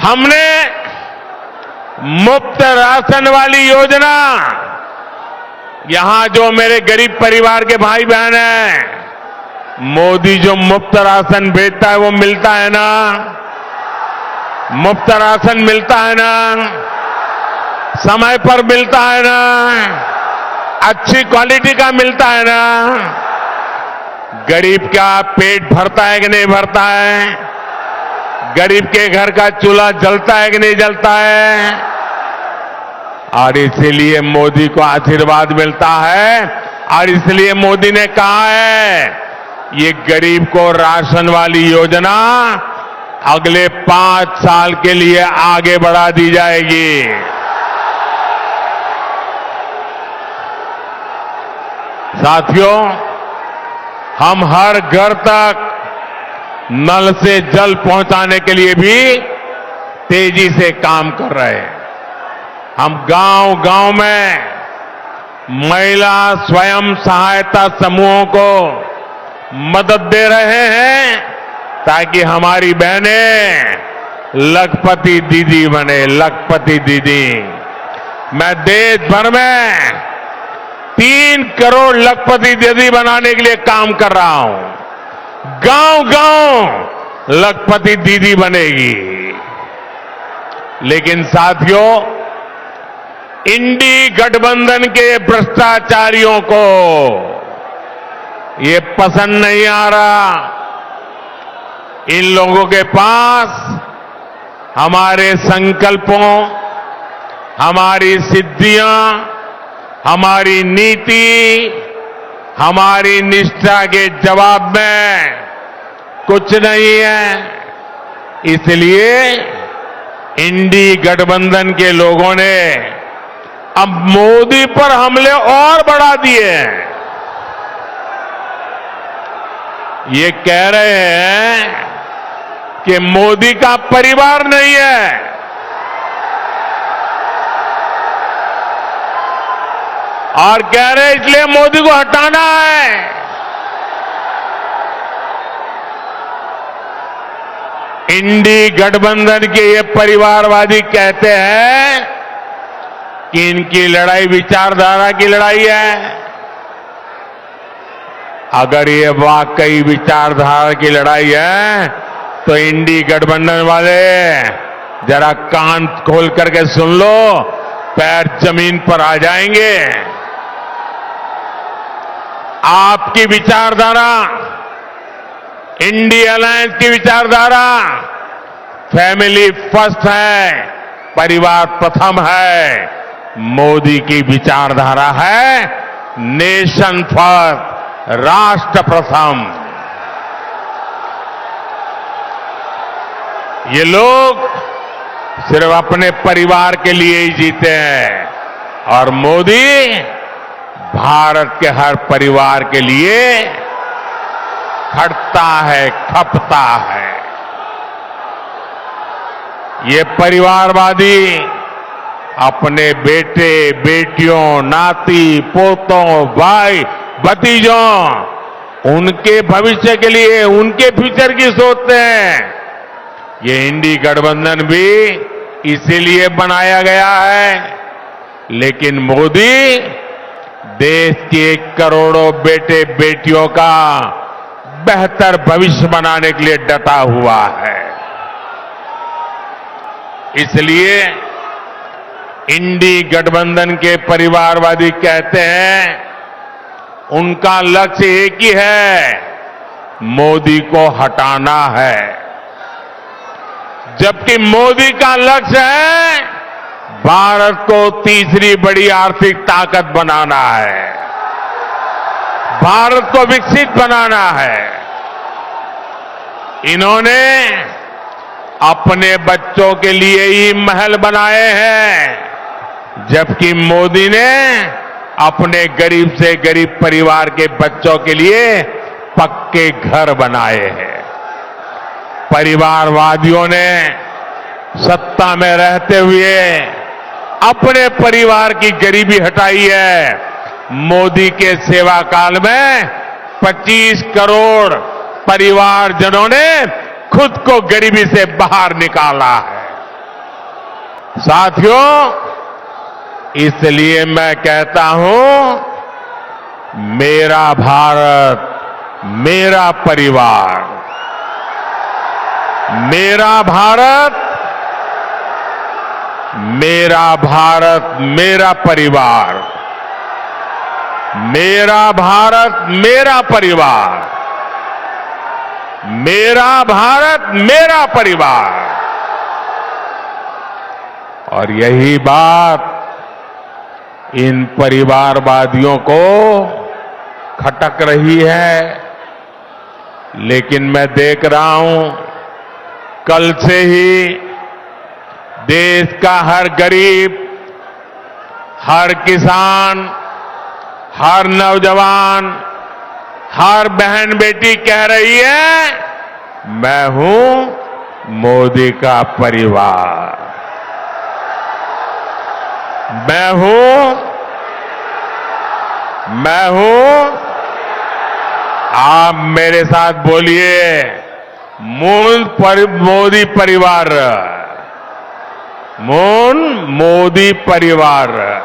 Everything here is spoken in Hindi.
हमने मुफ्त राशन वाली योजना, यहां जो मेरे गरीब परिवार के भाई बहन हैं, मोदी जो मुफ्त राशन भेजता है वो मिलता है ना? मुफ्त राशन मिलता है ना? समय पर मिलता है ना? अच्छी क्वालिटी का मिलता है ना? गरीब का पेट भरता है कि नहीं भरता है? गरीब के घर का चूल्हा जलता है कि नहीं जलता है? और इसीलिए मोदी को आशीर्वाद मिलता है और इसलिए मोदी ने कहा है ये गरीब को राशन वाली योजना अगले 5 साल के लिए आगे बढ़ा दी जाएगी। साथियों, हम हर घर तक नल से जल पहुंचाने के लिए भी तेजी से काम कर रहे हैं। हम गांव-गांव में महिला स्वयं सहायता समूहों को मदद दे रहे हैं ताकि हमारी बहनें लखपति दीदी बने, लखपति दीदी। मैं देश भर में 3 करोड़ लखपति दीदी बनाने के लिए काम कर रहा हूं। गांव-गांव लखपति दीदी बनेगी। लेकिन साथियों, इंडी गठबंधन के भ्रष्टाचारियों को ये पसंद नहीं आ रहा। इन लोगों के पास हमारे संकल्पों, हमारी सिद्धियां, हमारी नीति, हमारी निष्ठा के जवाब में कुछ नहीं है। इसलिए इंडी गठबंधन के लोगों ने अब मोदी पर हमले और बढ़ा दिए हैं। ये कह रहे हैं कि मोदी का परिवार नहीं है, और कह रहे हैं इसलिए मोदी को हटाना है। इंडी गठबंधन के ये परिवारवादी कहते हैं कि इनकी लड़ाई विचारधारा की लड़ाई है। अगर ये वाकई विचारधारा की लड़ाई है तो इंडी गठबंधन वाले जरा कान खोल करके सुन लो, पैर जमीन पर आ जाएंगे। आपकी विचारधारा, इंडी अलायंस की विचारधारा फैमिली फर्स्ट है, परिवार प्रथम है। मोदी की विचारधारा है नेशन फर्स्ट, राष्ट्र प्रथम। ये लोग सिर्फ अपने परिवार के लिए ही जीते हैं और मोदी भारत के हर परिवार के लिए खटता है, खपता है। ये परिवारवादी अपने बेटे, बेटियों, नाती, पोतों, भाई, भतीजों, उनके भविष्य के लिए, उनके फ्यूचर की सोचते हैं। ये इंडी गठबंधन भी इसीलिए बनाया गया है। लेकिन मोदी देश के करोड़ों बेटे बेटियों का बेहतर भविष्य बनाने के लिए डटा हुआ है। इसलिए इंडी गठबंधन के परिवारवादी कहते हैं उनका लक्ष्य एक ही है, मोदी को हटाना है। जबकि मोदी का लक्ष्य है भारत को तीसरी बड़ी आर्थिक ताकत बनाना है, भारत को विकसित बनाना है। इन्होंने अपने बच्चों के लिए ही महल बनाए हैं, जबकि मोदी ने अपने गरीब से गरीब परिवार के बच्चों के लिए पक्के घर बनाए हैं। परिवारवादियों ने सत्ता में रहते हुए अपने परिवार की गरीबी हटाई है। मोदी के सेवा काल में 25 करोड़ परिवारजनों ने खुद को गरीबी से बाहर निकाला है। साथियों, इसलिए मैं कहता हूं, मेरा भारत, मेरा परिवार। मेरा भारत, मेरा भारत, मेरा परिवार। मेरा भारत, मेरा परिवार। मेरा भारत, मेरा परिवार। और यही बात इन परिवारवादियों को खटक रही है। लेकिन मैं देख रहा हूं, कल से ही देश का हर गरीब, हर किसान, हर नौजवान, हर बहन बेटी कह रही है, मैं हूं मोदी का परिवार। मैं हूं, आप मेरे साथ बोलिए, मोदी परिवार। मोदी परिवार।